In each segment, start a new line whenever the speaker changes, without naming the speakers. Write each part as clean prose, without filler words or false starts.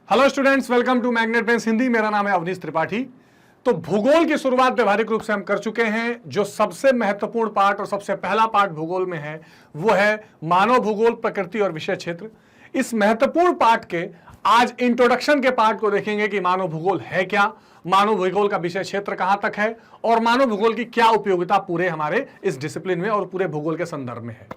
Hello students, welcome to magnet pens Hindi. मेरा नाम है अवनीश त्रिपाठी। तो भूगोल की शुरुआत व्यवहारिक रूप से हम कर चुके हैं। जो सबसे महत्वपूर्ण पार्ट और सबसे पहला पार्ट भूगोल में है वो है मानव भूगोल, प्रकृति और विषय क्षेत्र। इस महत्वपूर्ण पार्ट के आज इंट्रोडक्शन के पार्ट को देखेंगे कि मानव भूगोल है क्या, मानव भूगोल का विषय क्षेत्र कहां तक है और मानव भूगोल की क्या उपयोगिता पूरे हमारे इस डिसिप्लिन में और पूरे भूगोल के संदर्भ में है।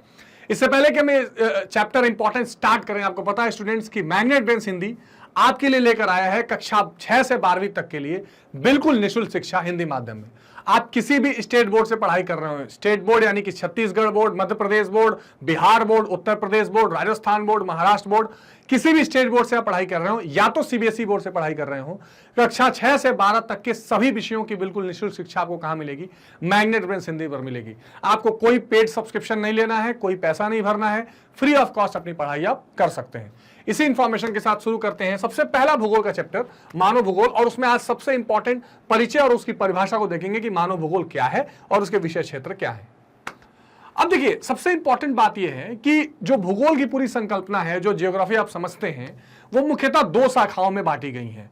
इससे पहले कि हमें चैप्टर इंपॉर्टेंट स्टार्ट करें, आपको पता है स्टूडेंट्स की मैग्नेट पेन्स हिंदी आपके लिए लेकर आया है कक्षा 6 से 12वीं तक के लिए बिल्कुल निःशुल्क शिक्षा हिंदी माध्यम में। आप किसी भी स्टेट बोर्ड से पढ़ाई कर रहे हो, स्टेट बोर्ड यानी कि Chhattisgarh board, Madhya Pradesh board, Bihar board, Uttar Pradesh board, Rajasthan board, Maharashtra board, किसी भी स्टेट बोर्ड से आप पढ़ाई कर रहे हो या तो सीबीएसई बोर्ड से पढ़ाई कर रहे हो, कक्षा 6 से 12 तक के सभी विषयों की बिल्कुल निःशुल्क शिक्षा आपको कहां मिलेगी? मैग्नेट पेन्स हिंदी पर मिलेगी। आपको कोई पेड सब्सक्रिप्शन नहीं लेना है, कोई पैसा नहीं भरना है, फ्री ऑफ कॉस्ट अपनी पढ़ाई आप कर सकते हैं। इसी इंफॉर्मेशन के साथ शुरू करते हैं। सबसे पहला भूगोल का चैप्टर मानव भूगोल, और उसमें आज सबसे इंपॉर्टेंट परिचय और उसकी परिभाषा को देखेंगे कि मानव भूगोल क्या है और उसके विषय क्षेत्र क्या है। अब देखिए, सबसे इंपॉर्टेंट बात यह है कि जो भूगोल की पूरी संकल्पना है, जो जियोग्राफी आप समझते हैं, वो मुख्यतः दो शाखाओं में बांटी गई है।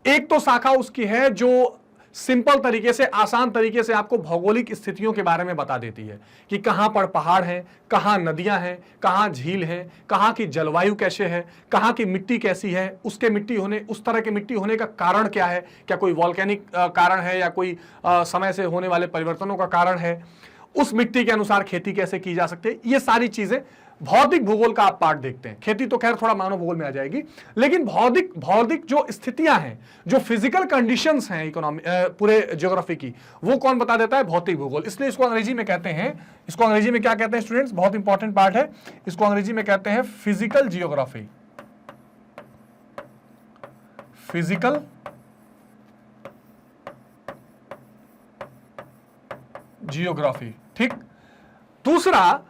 एक तो शाखा उसकी है जो सिंपल तरीके से, आसान तरीके से आपको भौगोलिक स्थितियों के बारे में बता देती है कि कहां पर पहाड़ हैं, कहां नदियां हैं, कहां झील हैं, कहां की जलवायु कैसे है, कहां की मिट्टी कैसी है, उसके मिट्टी होने, उस तरह के मिट्टी होने का कारण क्या है, क्या कोई वॉल्केनिक कारण है या कोई समय से होने वाले परिवर्तनों का कारण है, उस मिट्टी के अनुसार खेती कैसे की जा सकती है। ये सारी चीजें भौतिक भूगोल का आप पार्ट देखते हैं। खेती तो खैर थोड़ा मानव भूगोल में आ जाएगी, लेकिन भौतिक जो स्थितियां हैं, जो फिजिकल कंडीशंस हैं इकोनॉमी पूरे ज्योग्राफी की, वो कौन बता देता है? भौतिक भूगोल। इसलिए इसको अंग्रेजी में कहते हैं, इसको अंग्रेजी में क्या कहते हैं स्टूडेंट्स? बहुत इंपॉर्टेंट पार्ट है, इसको अंग्रेजी में कहते हैं फिजिकल जियोग्राफी। फिजिकल जियोग्राफी, ठीक। दूसरा,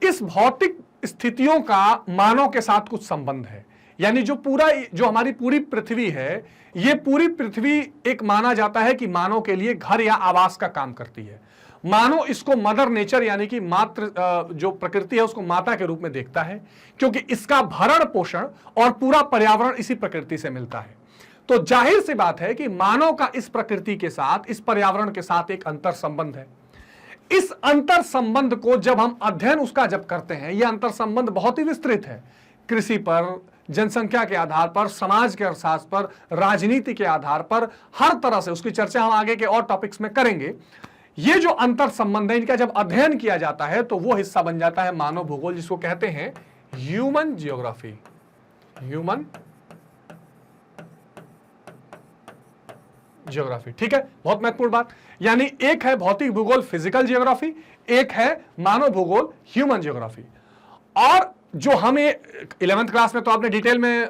इस भौतिक स्थितियों का मानव के साथ कुछ संबंध है। यानी जो हमारी पूरी पृथ्वी है, ये पूरी पृथ्वी एक माना जाता है कि मानव के लिए घर या आवास का काम करती है। मानव इसको मदर नेचर यानी कि मात्र जो प्रकृति है उसको माता के रूप में देखता है, क्योंकि इसका भरण पोषण और पूरा पर्यावरण इसी प्रकृति से मिलता है। तो जाहिर सी बात है कि मानव का इस प्रकृति के साथ, इस पर्यावरण के साथ एक अंतर संबंध है। इस अंतर संबंध को जब हम अध्ययन उसका जब करते हैं, यह अंतर संबंध बहुत ही विस्तृत है। कृषि पर, जनसंख्या के आधार पर, समाज के अर्थशास्त्र पर, राजनीति के आधार पर, हर तरह से उसकी चर्चा हम आगे के और टॉपिक्स में करेंगे। ये जो अंतर संबंध है, इनका जब अध्ययन किया जाता है तो वो हिस्सा बन जाता है मानव भूगोल, जिसको कहते हैं ह्यूमन जियोग्राफी। ह्यूमन जियोग्राफी, ठीक है, बहुत महत्वपूर्ण बात। यानी एक है भौतिक भूगोल फिजिकल जियोग्राफी, एक है मानव भूगोल ह्यूमन जियोग्राफी। और जो हमें 11th क्लास में तो आपने डिटेल में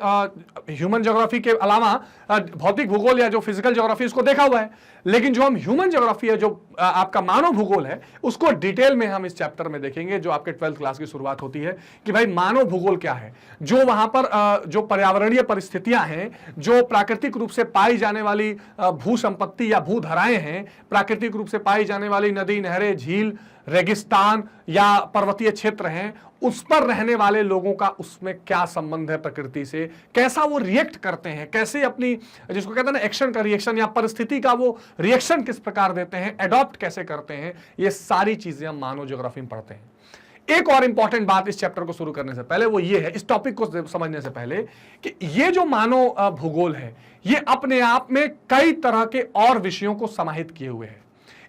ह्यूमन ज्योग्राफी के अलावा भौतिक भूगोल या जो फिजिकल ज्योग्राफी उसको देखा हुआ है, लेकिन जो हम ह्यूमन ज्योग्राफी है, जो आपका मानव भूगोल है, उसको डिटेल में हम इस चैप्टर में देखेंगे, जो आपके 12th क्लास की शुरुआत होती है कि भाई मानव भूगोल क्या है। जो वहां पर जो पर्यावरणीय परिस्थितियां हैं, जो प्राकृतिक रूप से पाई जाने वाली भू संपत्ति या भूधराएं हैं, प्राकृतिक रूप से पाई जाने वाली नदी, नहरें, झील, रेगिस्तान या पर्वतीय क्षेत्र हैं, उस पर रहने वाले लोगों का उसमें क्या संबंध है प्रकृति से, कैसा वो रिएक्ट करते हैं, कैसे अपनी, जिसको कहते हैं ना एक्शन का रिएक्शन, या परिस्थिति का वो रिएक्शन किस प्रकार देते हैं, एडॉप्ट कैसे करते हैं, ये सारी चीजें हम मानव ज्योग्राफी में पढ़ते हैं। एक और इंपॉर्टेंट बात इस चैप्टर को शुरू करने से पहले वो ये है, इस टॉपिक को समझने से पहले, कि ये जो मानव भूगोल है, ये अपने आप में कई तरह के और विषयों को समाहित किए हुए है।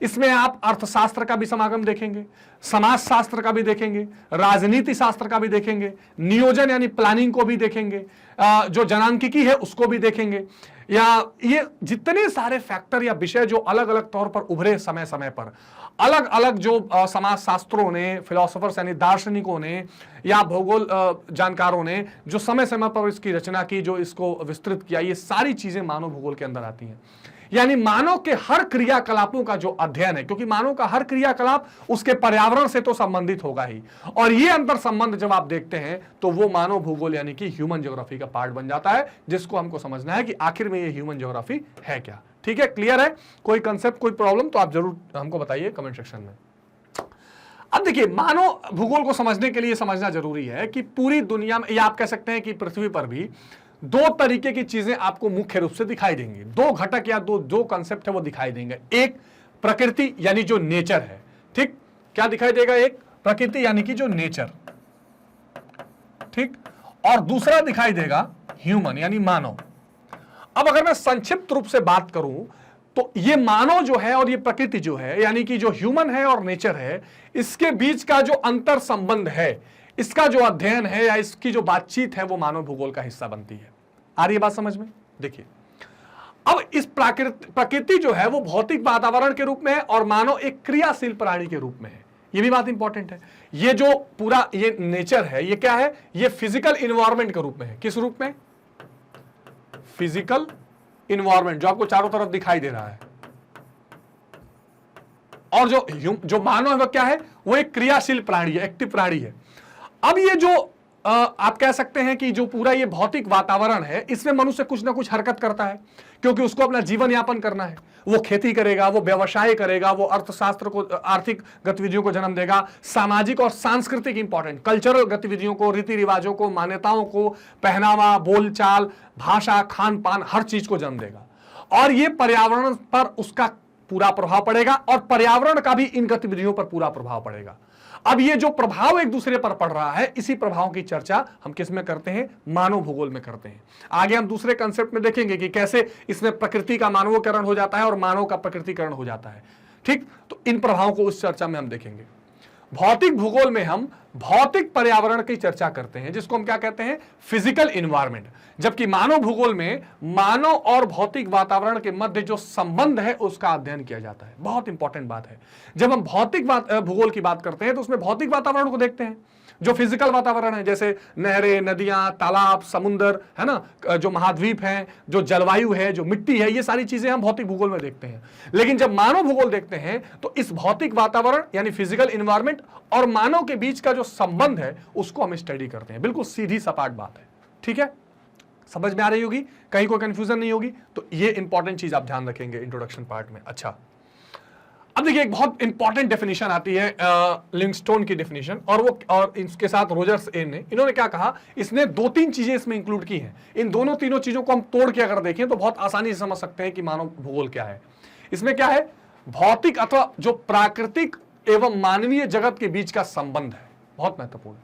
इसमें आप अर्थशास्त्र का भी समागम देखेंगे, समाज शास्त्र का भी देखेंगे, राजनीति शास्त्र का भी देखेंगे, नियोजन यानी प्लानिंग को भी देखेंगे, जो जनांकिकी है उसको भी देखेंगे, या ये जितने सारे फैक्टर या विषय जो अलग अलग तौर पर उभरे समय समय पर, अलग अलग जो समाज शास्त्रों ने, फिलोसोफर्स यानी दार्शनिकों ने या भूगोल जानकारों ने जो समय समय पर इसकी रचना की, जो इसको विस्तृत किया, ये सारी चीजें मानव भूगोल के अंदर आती हैं। यानी मानव के हर क्रियाकलापों का जो अध्ययन है, क्योंकि मानव का हर क्रियाकलाप उसके पर्यावरण से तो संबंधित होगा ही, और ये अंतर संबंध जब आप देखते हैं तो वो मानव भूगोल यानी कि ह्यूमन ज्योग्राफी का पार्ट बन जाता है, जिसको हमको समझना है कि आखिर में ये ह्यूमन ज्योग्राफी है क्या। ठीक है, क्लियर है? कोई कंसेप्ट, कोई प्रॉब्लम तो आप जरूर हमको बताइए कमेंट सेक्शन में। अब देखिए, मानव भूगोल को समझने के लिए समझना जरूरी है कि पूरी दुनिया में, या आप कह सकते हैं कि पृथ्वी पर भी दो तरीके की चीजें आपको मुख्य रूप से दिखाई देंगी, दो घटक या दो कंसेप्ट है वो दिखाई देंगे। एक प्रकृति यानी जो नेचर है, ठीक, क्या दिखाई देगा? एक प्रकृति यानी कि जो नेचर, ठीक, और दूसरा दिखाई देगा ह्यूमन यानी मानव। अब अगर मैं संक्षिप्त रूप से बात करूं तो ये मानव जो है और ये प्रकृति जो है, यानी कि जो ह्यूमन है और नेचर है, इसके बीच का जो अंतर संबंध है, इसका जो अध्ययन है या इसकी जो बातचीत है, वो मानव भूगोल का हिस्सा बनती है। आ रही है बात समझ में? देखिए, अब इस प्रकृति जो है वो भौतिक वातावरण के रूप में है और मानव एक क्रियाशील प्राणी के रूप में है। ये भी बात इंपॉर्टेंट है। ये जो पूरा ये नेचर है, ये क्या है? ये फिजिकल इन्वायरमेंट के रूप में है। किस रूप में? फिजिकल इन्वायरमेंट, जो आपको चारों तरफ दिखाई दे रहा है। और जो मानव है वो क्या है? वो एक क्रियाशील प्राणी है, एक्टिव प्राणी है। अब ये जो आप कह सकते हैं कि जो पूरा ये भौतिक वातावरण है, इसमें मनुष्य कुछ ना कुछ हरकत करता है, क्योंकि उसको अपना जीवन यापन करना है। वो खेती करेगा, वो व्यवसाय करेगा, वो अर्थशास्त्र को, आर्थिक गतिविधियों को जन्म देगा, सामाजिक और सांस्कृतिक इंपॉर्टेंट कल्चरल गतिविधियों को, रीति रिवाजों को, मान्यताओं को, पहनावा, बोलचाल, भाषा, खान पान, हर चीज को जन्म देगा। और ये पर्यावरण पर उसका पूरा प्रभाव पड़ेगा और पर्यावरण का भी इन गतिविधियों पर पूरा प्रभाव पड़ेगा। अब ये जो प्रभाव एक दूसरे पर पड़ रहा है, इसी प्रभाव की चर्चा हम किस में करते हैं? मानव भूगोल में करते हैं। आगे हम दूसरे कंसेप्ट में देखेंगे कि कैसे इसमें प्रकृति का मानवीकरण हो जाता है और मानव का प्रकृतिकरण हो जाता है। ठीक, तो इन प्रभावों को उस चर्चा में हम देखेंगे। भौतिक भूगोल में हम भौतिक पर्यावरण की चर्चा करते हैं, जिसको हम क्या कहते हैं? Physical environment. जबकि मानव भूगोल में मानव और भौतिक वातावरण के मध्य जो संबंध है उसका अध्ययन किया जाता है। बहुत इंपॉर्टेंट बात है। जब हम भौतिक भूगोल की बात करते हैं तो उसमें भौतिक वातावरण को देखते हैं, जो फिजिकल वातावरण है, जैसे नहरें, नदियां, तालाब, समुद्र, है ना, जो महाद्वीप हैं, जो जलवायु है, जो मिट्टी है, ये सारी चीजें हम भौतिक भूगोल में देखते हैं। लेकिन जब मानव भूगोल देखते हैं तो इस भौतिक वातावरण यानी फिजिकल इन्वायरमेंट और मानव के बीच का जो संबंध है उसको हम स्टडी करते हैं। बिल्कुल सीधी सपाट बात है। ठीक है, समझ में आ रही होगी, कहीं कोई कंफ्यूजन नहीं होगी। तो ये इंपॉर्टेंट चीज आप ध्यान रखेंगे इंट्रोडक्शन पार्ट में। अच्छा, अब देखिए एक बहुत इंपॉर्टेंट डेफिनेशन आती है, लिविंगस्टोन की डेफिनेशन, और इसके साथ रोजर्स एन ने, इन्होंने क्या कहा? इसने दो तीन चीजें इसमें इंक्लूड की हैं। इन दोनों तीनों चीजों को हम तोड़ के अगर देखें तो बहुत आसानी से समझ सकते हैं कि मानव भूगोल क्या है। इसमें क्या है? भौतिक अथवा जो प्राकृतिक एवं मानवीय जगत के बीच का संबंध है, बहुत महत्वपूर्ण।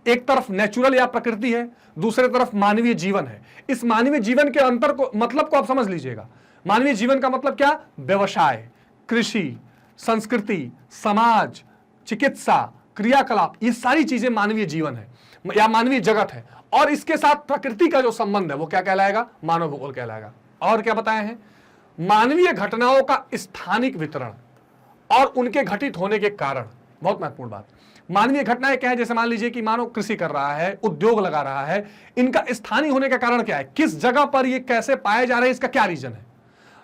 एक तरफ नेचुरल या प्रकृति है, दूसरे तरफ मानवीय जीवन है। इस मानवीय जीवन के अंतर को, मतलब को आप समझ लीजिएगा। मानवीय जीवन का मतलब क्या? व्यवसाय, कृषि, संस्कृति, समाज, चिकित्सा, क्रियाकलाप, ये सारी चीजें मानवीय जीवन है या मानवीय जगत है। और इसके साथ प्रकृति का जो संबंध है वो क्या कहलाएगा? मानव भूगोल कहलाएगा। और क्या बताए हैं? मानवीय घटनाओं का स्थानिक वितरण और उनके घटित होने के कारण, बहुत महत्वपूर्ण बात। मानवीय घटनाएं क्या है? जैसे मान लीजिए कि मानव कृषि कर रहा है, उद्योग लगा रहा है, इनका स्थानीय होने का कारण क्या है? किस जगह पर ये कैसे पाए जा रहे हैं, इसका क्या रीजन है?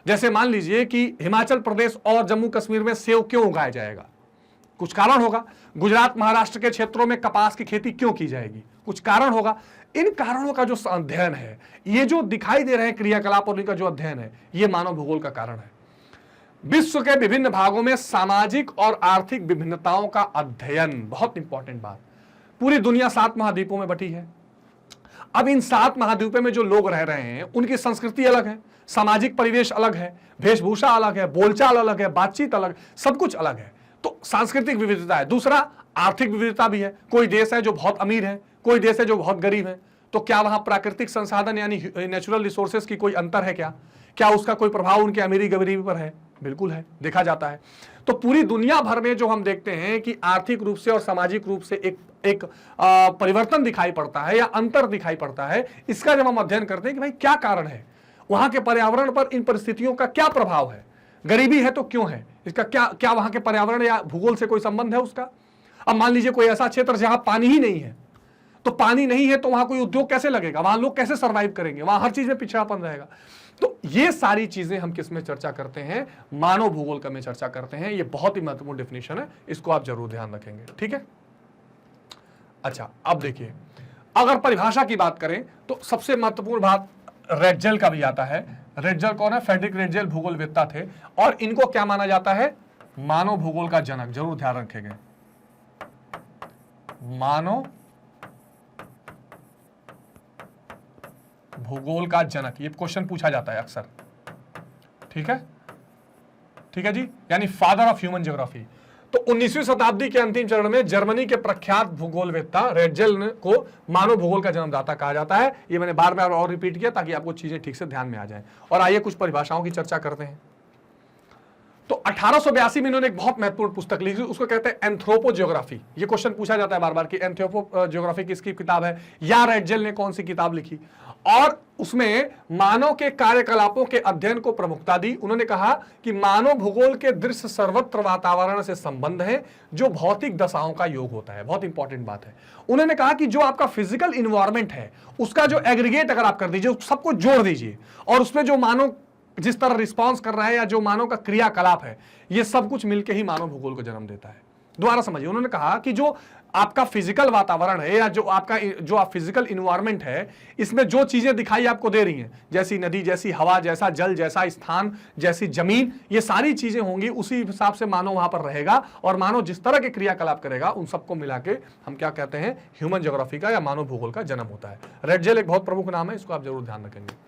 जैसे मान लीजिए कि हिमाचल प्रदेश और जम्मू कश्मीर में सेब क्यों उगाया जाएगा? कुछ कारण होगा। गुजरात, महाराष्ट्र के क्षेत्रों में कपास की खेती क्यों की जाएगी? कुछ कारण होगा। इन कारणों का जो अध्ययन है, ये जो दिखाई दे रहे हैं क्रियाकलाप और इनका जो अध्ययन है, ये मानव भूगोल का कारण है। विश्व के विभिन्न भागों में सामाजिक और आर्थिक विभिन्नताओं का अध्ययन, बहुत इंपॉर्टेंट बात। पूरी दुनिया 7 महाद्वीपों में बटी है। अब इन 7 महाद्वीपों में जो लोग रह रहे हैं उनकी संस्कृति अलग है, सामाजिक परिवेश अलग है, वेशभूषा अलग है, बोलचाल अलग है, बातचीत अलग, सब कुछ अलग है। तो सांस्कृतिक विविधता है। दूसरा, आर्थिक विविधता भी है। कोई देश है जो बहुत अमीर है, कोई देश है जो बहुत गरीब है। तो क्या वहां प्राकृतिक संसाधन यानी नेचुरल रिसोर्सेज की कोई अंतर है क्या उसका कोई प्रभाव उनके अमीरी गरीबी पर है? बिल्कुल है, देखा जाता है। तो पूरी दुनिया भर में जो हम देखते हैं कि आर्थिक रूप से और सामाजिक रूप से एक परिवर्तन दिखाई पड़ता है या अंतर दिखाई पड़ता है, इसका जब हम अध्ययन करते हैं कि भाई क्या कारण है, वहां के पर्यावरण पर इन परिस्थितियों का क्या प्रभाव है, गरीबी है तो क्यों है, इसका क्या वहां के पर्यावरण या भूगोल से कोई संबंध है उसका। अब मान लीजिए कोई ऐसा क्षेत्र जहां पानी ही नहीं है, तो पानी नहीं है तो वहां कोई उद्योग कैसे लगेगा, वहां लोग कैसे सर्वाइव करेंगे, वहां हर चीज में पिछड़ापन रहेगा। तो ये सारी चीजें हम किस में चर्चा करते हैं? मानव भूगोल का में चर्चा करते हैं। ये बहुत ही महत्वपूर्ण डेफिनेशन है, इसको आप जरूर ध्यान रखेंगे। ठीक है, अच्छा अब देखिए, अगर परिभाषा की बात करें तो सबसे महत्वपूर्ण बात रेटजेल का भी आता है। रेटजेल कौन है? फ्रेडरिक रेटजेल भूगोलवेत्ता थे और इनको क्या माना जाता है? मानव भूगोल का जनक। जरूर ध्यान रखेंगे, मानव भूगोल का जनक, ये क्वेश्चन पूछा जाता है अक्सर, ठीक है, ठीक है जी, यानी फादर ऑफ ह्यूमन ज्योग्राफी। तो 19वीं शताब्दी के अंतिम चरण में जर्मनी के प्रख्यात भूगोलवेत्ता रेटजेल को मानव भूगोल का जन्मदाता कहा जाता है। ये मैंने बार बार और रिपीट किया ताकि आपको चीजें ठीक से ध्यान में आ जाए। और आइए कुछ परिभाषाओं की चर्चा करते हैं। तो 1882 में इन्होंने एक बहुत महत्वपूर्ण पुस्तक लिखी, उसको कहते हैं एंथ्रोपो ज्योग्राफी। ये क्वेश्चन पूछा जाता है बार बार कि एंथ्रोपो ज्योग्राफी किसकी किताब है, या रेटजेल ने कौन सी किताब लिखी। और उसमें मानव के कार्यकलापों के अध्ययन को प्रमुखता दी। उन्होंने कहा कि मानव भूगोल के दृश्य सर्वत्र वातावरण से संबंध है जो भौतिक दशाओं का योग होता है। बहुत इंपॉर्टेंट बात है। उन्होंने कहा कि जो आपका फिजिकल इन्वायरमेंट है उसका जो एग्रीगेट अगर आप कर दीजिए, सबको जोड़ दीजिए, और उसमें जो मानव जिस तरह रिस्पॉन्स कर रहा है या जो मानव का क्रियाकलाप है, ये सब कुछ मिलकर ही मानव भूगोल को जन्म देता है। दोबारा समझिए, उन्होंने कहा कि जो आपका फिजिकल वातावरण है या जो आप फिजिकल इन्वायरमेंट है, इसमें जो चीजें दिखाई आपको दे रही हैं, जैसी नदी, जैसी हवा, जैसा जल, जैसा स्थान, जैसी जमीन, ये सारी चीजें होंगी, उसी हिसाब से मानव वहां पर रहेगा। और मानव जिस तरह के क्रियाकलाप करेगा, उन सबको मिला के हम क्या कहते हैं, ह्यूमन ज्योग्राफी का या मानव भूगोल का जन्म होता है। रेटजेल एक बहुत प्रमुख नाम है, इसको आप जरूर ध्यान रखेंगे।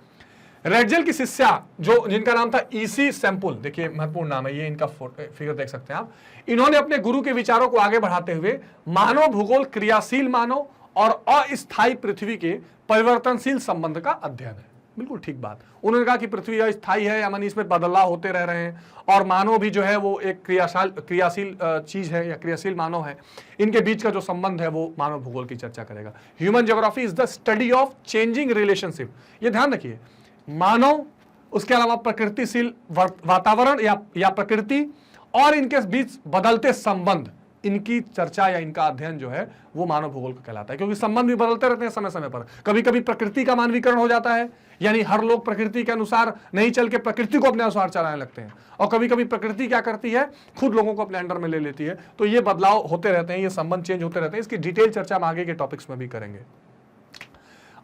रेटजेल की शिष्या जिनका नाम था ईसी सैम्पुल, देखिए महत्वपूर्ण नाम है ये, इनका फिगर देख सकते हैं आप। इन्होंने अपने गुरु के विचारों को आगे बढ़ाते हुए मानव भूगोल क्रियाशील मानव और अस्थायी पृथ्वी के परिवर्तनशील संबंध का अध्ययन है। बिल्कुल ठीक बात। उन्होंने कहा कि पृथ्वी अस्थायी है, यानी इसमें बदलाव होते रह रहे हैं, और मानव भी जो है वो एक क्रियाशील चीज है या क्रियाशील मानव है। इनके बीच का जो संबंध है वो मानव भूगोल की चर्चा करेगा। Human geography is the study of changing relationship. ये ध्यान रखिए, मानव, उसके अलावा प्रकृतिशील वातावरण या प्रकृति और इनके बीच बदलते संबंध, इनकी चर्चा या इनका अध्ययन जो है वो मानव भूगोल का कहलाता है। क्योंकि संबंध भी बदलते रहते हैं समय समय पर। कभी कभी प्रकृति का मानवीकरण हो जाता है, यानी हर लोग प्रकृति के अनुसार नहीं चल के प्रकृति को अपने अनुसार चलाने लगते हैं, और कभी कभी प्रकृति क्या करती है, खुद लोगों को अपने अंडर में ले लेती है। तो ये बदलाव होते रहते हैं, ये संबंध चेंज होते रहते हैं। इसकी डिटेल चर्चा हम आगे के टॉपिक्स में भी करेंगे।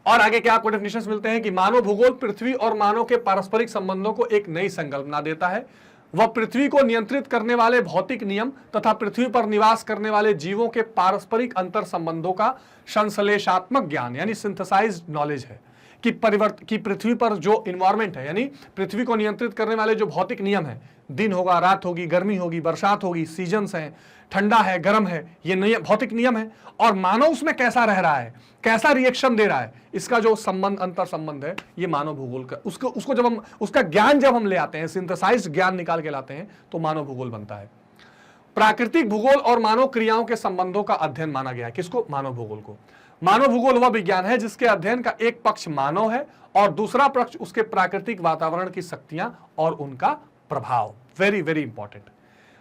और आगे क्या आपको डेफिनेशंस मिलते हैं कि मानव भूगोल पृथ्वी और मानव के पारस्परिक संबंधों को एक नई संकल्पना देता है। वह पृथ्वी को नियंत्रित करने वाले भौतिक नियम तथा पृथ्वी पर निवास करने वाले जीवों के पारस्परिक अंतर संबंधों का संश्लेषात्मक ज्ञान यानी सिंथेसाइज्ड नॉलेज है। कि पृथ्वी पर जो इन्वायरमेंट है, यानी पृथ्वी को नियंत्रित करने वाले जो भौतिक नियम है, दिन होगा, रात होगी, गर्मी होगी, बरसात होगी, सीजन्स हैं, ठंडा है, गर्म है, ये भौतिक नियम है। और मानव उसमें कैसा रह रहा है, कैसा रिएक्शन दे रहा है, इसका जो संबंध, अंतर संबंध है, ये मानव भूगोल का, उसको जब हम उसका ज्ञान जब हम ले आते हैं, सिंथेसाइज्ड ज्ञान निकाल के लाते हैं, तो मानव भूगोल बनता है। प्राकृतिक भूगोल और मानव क्रियाओं के संबंधों का अध्ययन माना गया है। किसको? मानव भूगोल को। मानव भूगोल वह विज्ञान है जिसके अध्ययन का एक पक्ष मानव है और दूसरा पक्ष उसके प्राकृतिक वातावरण की शक्तियां और उनका प्रभाव। Very very important.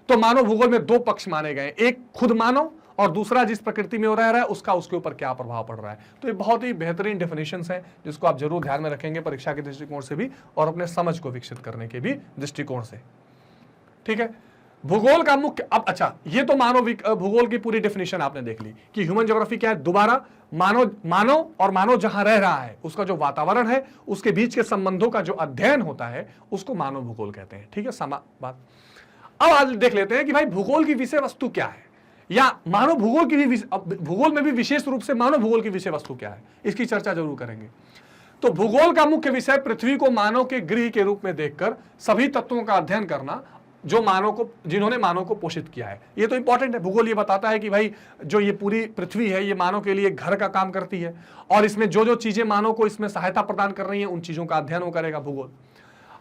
तो मानव भूगोल में दो पक्ष माने गए, एक खुद मानव और दूसरा जिस प्रकृति में वो रह रहा है उसका उसके ऊपर क्या प्रभाव पड़ रहा है। तो ये बहुत ही बेहतरीन डेफिनेशंस हैं जिसको आप जरूर ध्यान में रखेंगे परीक्षा के दृष्टिकोण से भी और अपने समझ को विकसित करने के भी दृष्टिकोण से। ठीक है, भूगोल का मुख्य, अब अच्छा, ये तो मानव भूगोल की पूरी डेफिनेशन आपने देख ली कि ह्यूमन ज्योग्राफी क्या है। दोबारा, मानव और मानव जहां रह रहा है उसका जो वातावरण है, उसके बीच के संबंधों का जो अध्ययन होता है, उसको मानव भूगोल कहते हैं। ठीक है, बात। अब आज देख लेते हैं कि भाई भूगोल की विषय वस्तु क्या है, या मानव भूगोल की भी, भूगोल में भी विशेष रूप से मानव भूगोल की विषय वस्तु क्या है, इसकी चर्चा जरूर करेंगे। तो भूगोल का मुख्य विषय पृथ्वी को मानव के गृह के रूप में देखकर सभी तत्वों का अध्ययन करना जो जिन्होंने मानव को पोषित किया है। ये तो इंपॉर्टेंट है। भूगोल ये बताता है कि भाई जो ये पूरी पृथ्वी है ये मानव के लिए घर का काम करती है, और इसमें जो जो चीजें मानव को इसमें सहायता प्रदान कर रही हैं उन चीजों का अध्ययन वो करेगा भूगोल।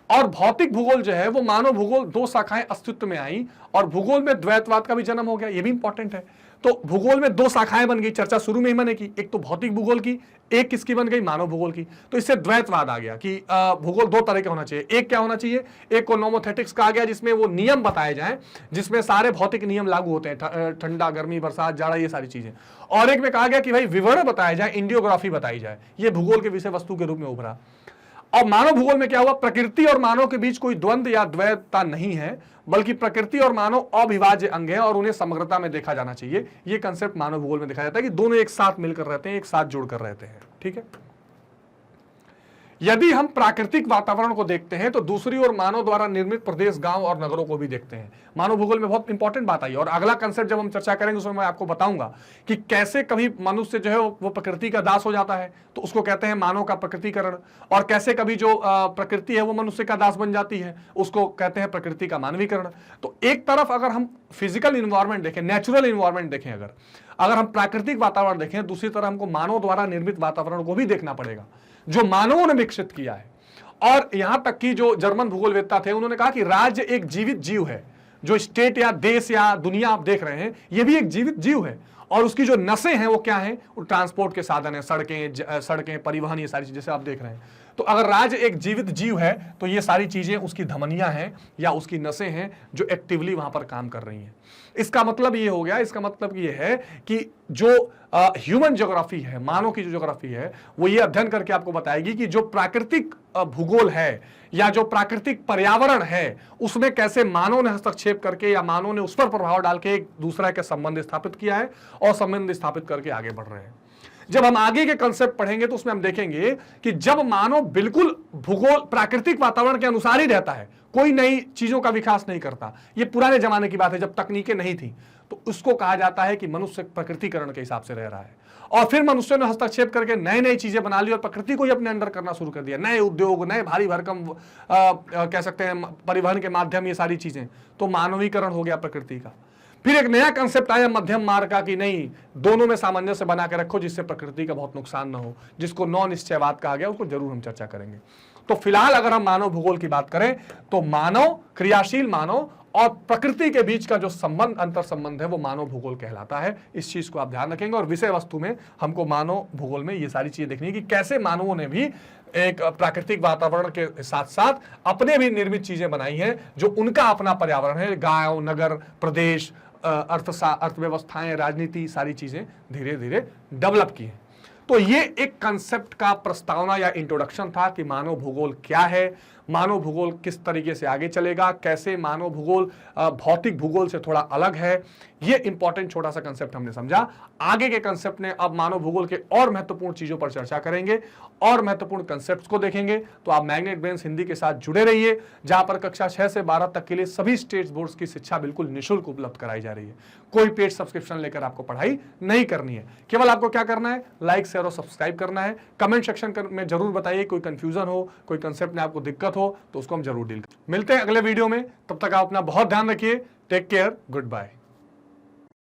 और भौतिक भूगोल जो है वो मानव भूगोल, दो शाखाएं अस्तित्व में आई और भूगोल में द्वैतवाद का भी जन्म हो गया। ये भी इंपॉर्टेंट है। तो भूगोल में दो शाखाएं बन गई, चर्चा शुरू में ही मैंने की, एक तो भौतिक भूगोल की, एक किसकी बन गई, मानव भूगोल की। तो इससे द्वैतवाद आ गया कि भूगोल दो तरह का होना चाहिए। एक क्या होना चाहिए, एक को नोमोथेटिक्स कहा गया जिसमें वो नियम बताए जाएं, जिसमें सारे भौतिक नियम लागू होते हैं, ठंडा, गर्मी, बरसात, जाड़ा, ये सारी चीजें। और एक में कहा गया कि भाई विवरण बताया जाए, इंडियोग्राफी बताई जाए। ये भूगोल के विषय वस्तु के रूप में उभरा। और मानव भूगोल में क्या हुआ, प्रकृति और मानव के बीच कोई द्वंद्व या द्वैतता नहीं है, बल्कि प्रकृति और मानव अविभाज्य अंग हैं और उन्हें समग्रता में देखा जाना चाहिए। ये कंसेप्ट मानव भूगोल में देखा जाता है कि दोनों एक साथ मिलकर रहते हैं, एक साथ जुड़कर रहते हैं। ठीक है, यदि हम प्राकृतिक वातावरण को देखते हैं तो दूसरी ओर मानव द्वारा निर्मित प्रदेश, गांव और नगरों को भी देखते हैं। मानव भूगोल में बहुत इंपॉर्टेंट बात आई और अगला कंसेप्ट जब हम चर्चा करेंगे उसमें मैं आपको बताऊंगा कि कैसे कभी मनुष्य जो है वो प्रकृति का दास हो जाता है, तो उसको कहते हैं मानव का प्रकृतिकरण, और कैसे कभी जो प्रकृति है वो मनुष्य का दास बन जाती है, उसको कहते हैं प्रकृति का मानवीकरण। तो एक तरफ अगर हम फिजिकल इन्वायरमेंट देखें, नेचुरल इन्वायरमेंट देखें, अगर हम प्राकृतिक वातावरण देखें, दूसरी तरफ हमको मानव द्वारा निर्मित वातावरण को भी देखना पड़ेगा जो मानवों ने विकसित किया है। और यहां तक कि जो जर्मन भूगोलवेत्ता थे उन्होंने कहा कि राज्य एक जीवित जीव है। जो स्टेट या देश या दुनिया आप देख रहे हैं ये भी एक जीवित जीव है, और उसकी जो नसें हैं वो क्या हैं, वो ट्रांसपोर्ट के साधन है, सड़कें, परिवहन, ये सारी चीजें जैसे आप देख रहे हैं। तो अगर राज्य एक जीवित जीव है तो ये सारी चीजें उसकी धमनियां हैं या उसकी नसें हैं जो एक्टिवली वहां पर काम कर रही हैं। इसका मतलब ये हो गया, इसका मतलब ये है कि जो ह्यूमन ज्योग्राफी है, मानव की जो ज्योग्राफी है, वो ये अध्ययन करके आपको बताएगी कि जो प्राकृतिक भूगोल है या जो प्राकृतिक पर्यावरण है उसमें कैसे मानव ने हस्तक्षेप करके या मानव ने उस पर प्रभाव डाल के एक दूसरे के संबंध स्थापित किया है और संबंध स्थापित करके आगे बढ़ रहे हैं। जब हम आगे के कंसेप्ट पढ़ेंगे तो उसमें हम देखेंगे कि जब मानव बिल्कुल भूगोल प्राकृतिक वातावरण के अनुसार ही रहता है, कोई नई चीजों का विकास नहीं करता, ये पुराने जमाने की बात है जब तकनीकें नहीं थी, तो उसको कहा जाता है कि मनुष्य प्रकृतिकरण के हिसाब से रह रहा है। और फिर मनुष्य ने हस्तक्षेप करके नई नई चीजें बना ली और प्रकृति को ही अपने अंडर करना शुरू कर दिया, नए उद्योग, नए भारी भरकम कह सकते हैं परिवहन के माध्यम, ये सारी चीजें, तो मानवीकरण हो गया प्रकृति का। फिर एक नया कंसेप्ट आया मध्यम मार्ग का कि नहीं, दोनों में सामंजस्य बना के रखो जिससे प्रकृति का बहुत नुकसान ना हो, जिसको नॉन निश्चयवाद कहा गया, उसको जरूर हम चर्चा करेंगे। तो फिलहाल अगर हम मानव भूगोल की बात करें तो मानव, क्रियाशील मानव और प्रकृति के बीच का जो संबंध, अंतर संबंध है, वो मानव भूगोल कहलाता है। इस चीज को आप ध्यान रखेंगे और विषय वस्तु में हमको मानव भूगोल में ये सारी चीजें देखनी है कि कैसे मानवों ने भी एक प्राकृतिक वातावरण के साथ साथ अपने भी निर्मित चीजें बनाई हैं जो उनका अपना पर्यावरण है, गांव, नगर, प्रदेश, अर्थव्यवस्थाएं, राजनीति, सारी चीजें धीरे धीरे डेवलप की हैं। तो ये एक कंसेप्ट का प्रस्तावना या इंट्रोडक्शन था कि मानव भूगोल क्या है, मानव भूगोल किस तरीके से आगे चलेगा, कैसे मानव भूगोल भौतिक भूगोल से थोड़ा अलग है, ये इंपॉर्टेंट छोटा सा कंसेप्ट हमने समझा। आगे के कंसेप्ट ने अब मानव भूगोल के और महत्वपूर्ण चीजों पर चर्चा करेंगे और महत्वपूर्ण कंसेप्ट्स को देखेंगे। तो आप मैग्नेट ब्रेन्स हिंदी के साथ जुड़े रहिए, जहां पर कक्षा 6 से 12 तक के लिए सभी स्टेट बोर्ड्स की शिक्षा बिल्कुल निःशुल्क उपलब्ध कराई जा रही है। कोई पेड सब्सक्रिप्शन लेकर आपको पढ़ाई नहीं करनी है, केवल आपको क्या करना है, लाइक, शेयर और सब्सक्राइब करना है। कमेंट सेक्शन में जरूर बताइए कोई कंफ्यूजन हो, कोई कंसेप्ट में आपको दिक्कत हो, तो उसको हम जरूर डील करें। मिलते हैं अगले वीडियो में, तब तक आप अपना बहुत ध्यान रखिए। Take care, good bye.